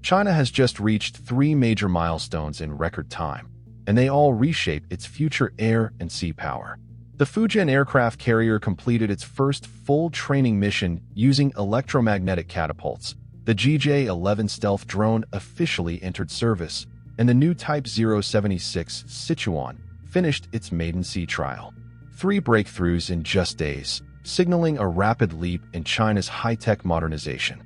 China has just reached 3 major milestones in record time, and they all reshape its future air and sea power. The Fujian aircraft carrier completed its first full training mission using electromagnetic catapults. The GJ-11 stealth drone officially entered service, and the new Type 076 Sichuan finished its maiden sea trial. 3 breakthroughs in just days, signaling a rapid leap in China's high-tech modernization.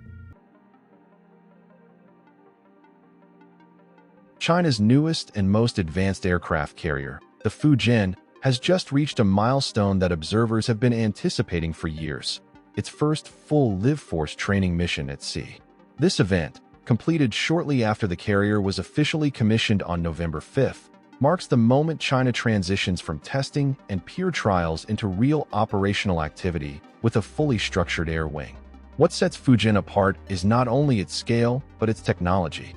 China's newest and most advanced aircraft carrier, the Fujian, has just reached a milestone that observers have been anticipating for years: its first full live-force training mission at sea. This event, completed shortly after the carrier was officially commissioned on November 5th, marks the moment China transitions from testing and peer trials into real operational activity with a fully structured air wing. What sets Fujian apart is not only its scale, but its technology.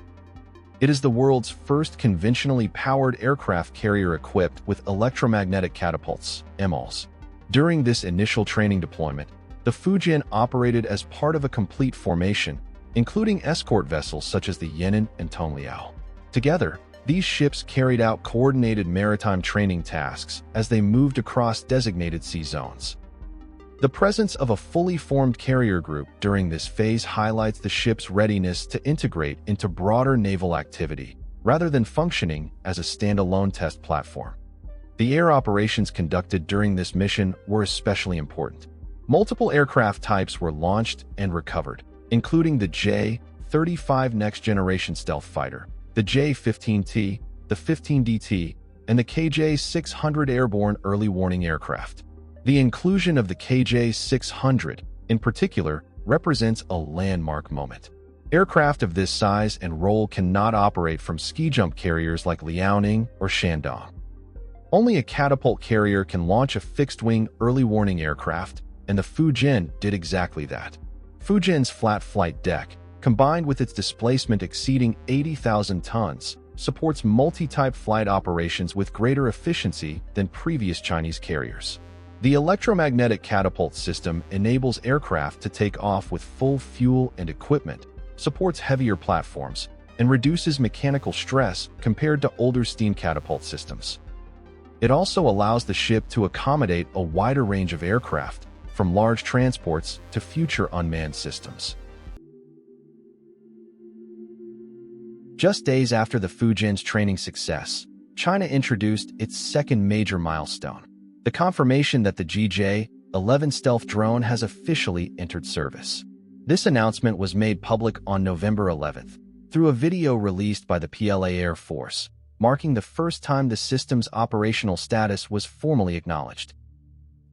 It is the world's first conventionally powered aircraft carrier equipped with electromagnetic catapults, EMALS. During this initial training deployment, the Fujian operated as part of a complete formation, including escort vessels such as the Yan'an and Tongliao. Together, these ships carried out coordinated maritime training tasks as they moved across designated sea zones. The presence of a fully formed carrier group during this phase highlights the ship's readiness to integrate into broader naval activity, rather than functioning as a standalone test platform. The air operations conducted during this mission were especially important. Multiple aircraft types were launched and recovered, including the J-35 next-generation stealth fighter, the J-15T, the 15DT, and the KJ-600 airborne early warning aircraft. The inclusion of the KJ-600, in particular, represents a landmark moment. Aircraft of this size and role cannot operate from ski-jump carriers like Liaoning or Shandong. Only a catapult carrier can launch a fixed-wing early warning aircraft, and the Fujian did exactly that. Fujian's flat flight deck, combined with its displacement exceeding 80,000 tons, supports multi-type flight operations with greater efficiency than previous Chinese carriers. The electromagnetic catapult system enables aircraft to take off with full fuel and equipment, supports heavier platforms, and reduces mechanical stress compared to older steam catapult systems. It also allows the ship to accommodate a wider range of aircraft, from large transports to future unmanned systems. Just days after the Fujian's training success, China introduced its second major milestone: the confirmation that the GJ-11 stealth drone has officially entered service. This announcement was made public on November 11th through a video released by the PLA Air Force, marking the first time the system's operational status was formally acknowledged.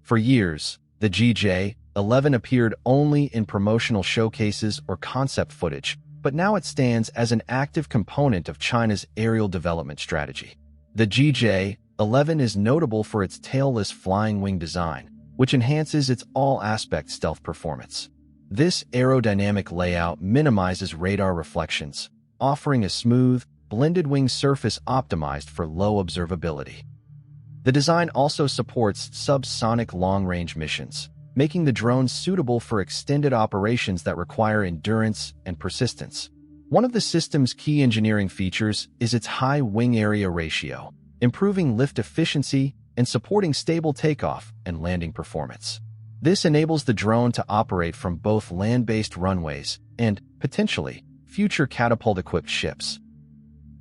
For years, the GJ-11 appeared only in promotional showcases or concept footage, but now it stands as an active component of China's aerial development strategy. The GJ-11 is notable for its tailless flying wing design, which enhances its all-aspect stealth performance. This aerodynamic layout minimizes radar reflections, offering a smooth, blended wing surface optimized for low observability. The design also supports subsonic long-range missions, making the drone suitable for extended operations that require endurance and persistence. One of the system's key engineering features is its high wing area ratio, improving lift efficiency and supporting stable takeoff and landing performance. This enables the drone to operate from both land-based runways and, potentially, future catapult-equipped ships.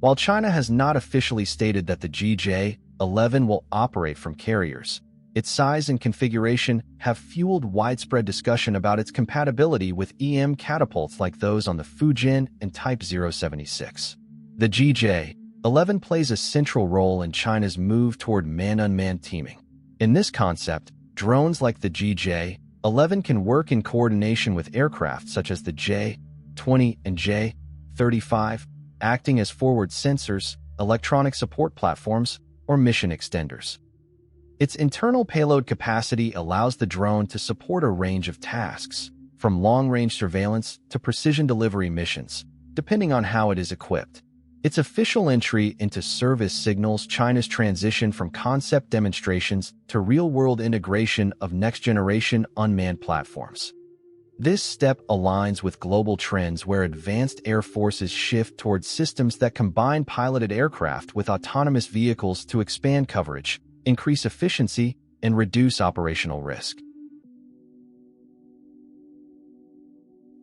While China has not officially stated that the GJ-11 will operate from carriers, its size and configuration have fueled widespread discussion about its compatibility with EM catapults like those on the Fujian and Type 076. The GJ-11 plays a central role in China's move toward manned-unmanned teaming. In this concept, drones like the GJ-11 can work in coordination with aircraft such as the J-20 and J-35, acting as forward sensors, electronic support platforms, or mission extenders. Its internal payload capacity allows the drone to support a range of tasks, from long-range surveillance to precision delivery missions, depending on how it is equipped. Its official entry into service signals China's transition from concept demonstrations to real-world integration of next-generation unmanned platforms. This step aligns with global trends where advanced air forces shift towards systems that combine piloted aircraft with autonomous vehicles to expand coverage, increase efficiency, and reduce operational risk.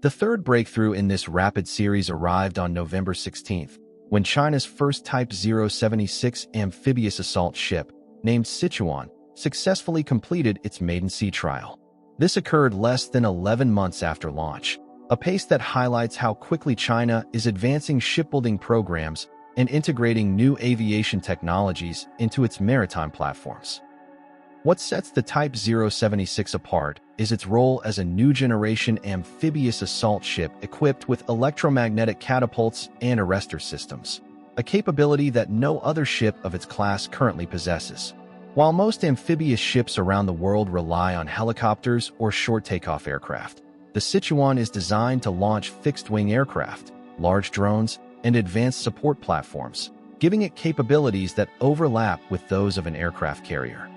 The third breakthrough in this rapid series arrived on November 16th, when China's first Type 076 amphibious assault ship, named Sichuan, successfully completed its maiden sea trial. This occurred less than 11 months after launch, a pace that highlights how quickly China is advancing shipbuilding programs and integrating new aviation technologies into its maritime platforms. What sets the Type 076 apart is its role as a new-generation amphibious assault ship equipped with electromagnetic catapults and arrestor systems, a capability that no other ship of its class currently possesses. While most amphibious ships around the world rely on helicopters or short takeoff aircraft, the Sichuan is designed to launch fixed-wing aircraft, large drones, and advanced support platforms, giving it capabilities that overlap with those of an aircraft carrier.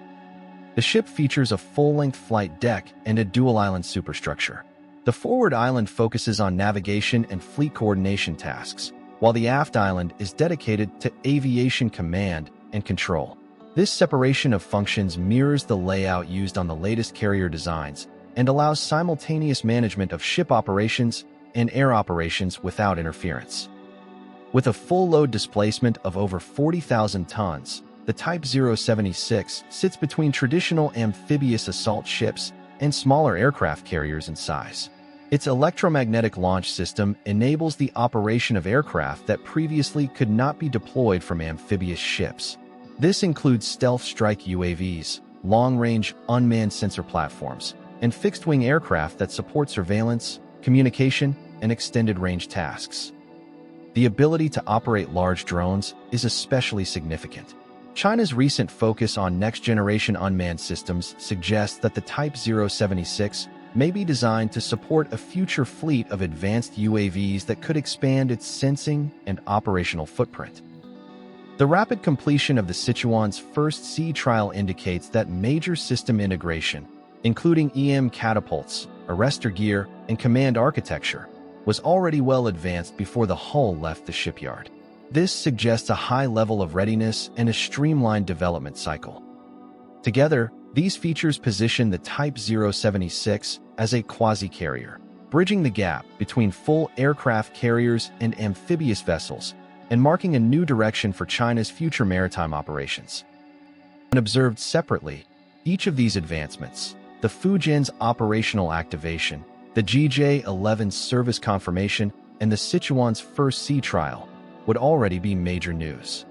The ship features a full-length flight deck and a dual-island superstructure. The forward island focuses on navigation and fleet coordination tasks, while the aft island is dedicated to aviation command and control. This separation of functions mirrors the layout used on the latest carrier designs and allows simultaneous management of ship operations and air operations without interference. With a full load displacement of over 40,000 tons, the Type 076 sits between traditional amphibious assault ships and smaller aircraft carriers in size. Its electromagnetic launch system enables the operation of aircraft that previously could not be deployed from amphibious ships. This includes stealth strike UAVs, long-range unmanned sensor platforms, and fixed-wing aircraft that support surveillance, communication, and extended-range tasks. The ability to operate large drones is especially significant. China's recent focus on next-generation unmanned systems suggests that the Type 076 may be designed to support a future fleet of advanced UAVs that could expand its sensing and operational footprint. The rapid completion of the Sichuan's first sea trial indicates that major system integration, including catapults, arrestor gear, and command architecture, was already well advanced before the hull left the shipyard. This suggests a high level of readiness and a streamlined development cycle. Together, these features position the Type 076 as a quasi-carrier, bridging the gap between full aircraft carriers and amphibious vessels, and marking a new direction for China's future maritime operations. When observed separately, each of these advancements, the Fujian's operational activation, the GJ-11's service confirmation, and the Sichuan's first sea trial, would already be major news.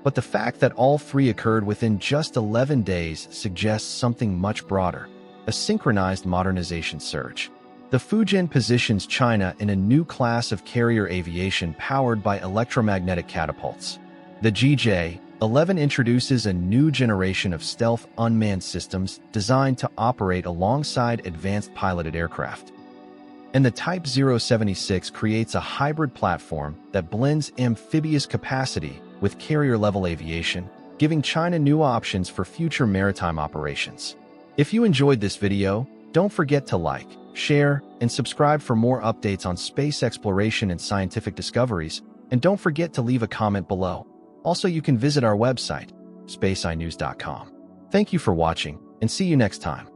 But the fact that all three occurred within just 11 days suggests something much broader, a synchronized modernization surge. The Fujian positions China in a new class of carrier aviation powered by electromagnetic catapults. The GJ-11 introduces a new generation of stealth unmanned systems designed to operate alongside advanced piloted aircraft. And the Type 076 creates a hybrid platform that blends amphibious capacity with carrier-level aviation, giving China new options for future maritime operations. If you enjoyed this video, don't forget to like, share, and subscribe for more updates on space exploration and scientific discoveries, and don't forget to leave a comment below. Also, you can visit our website, spaceinews.com. Thank you for watching, and see you next time.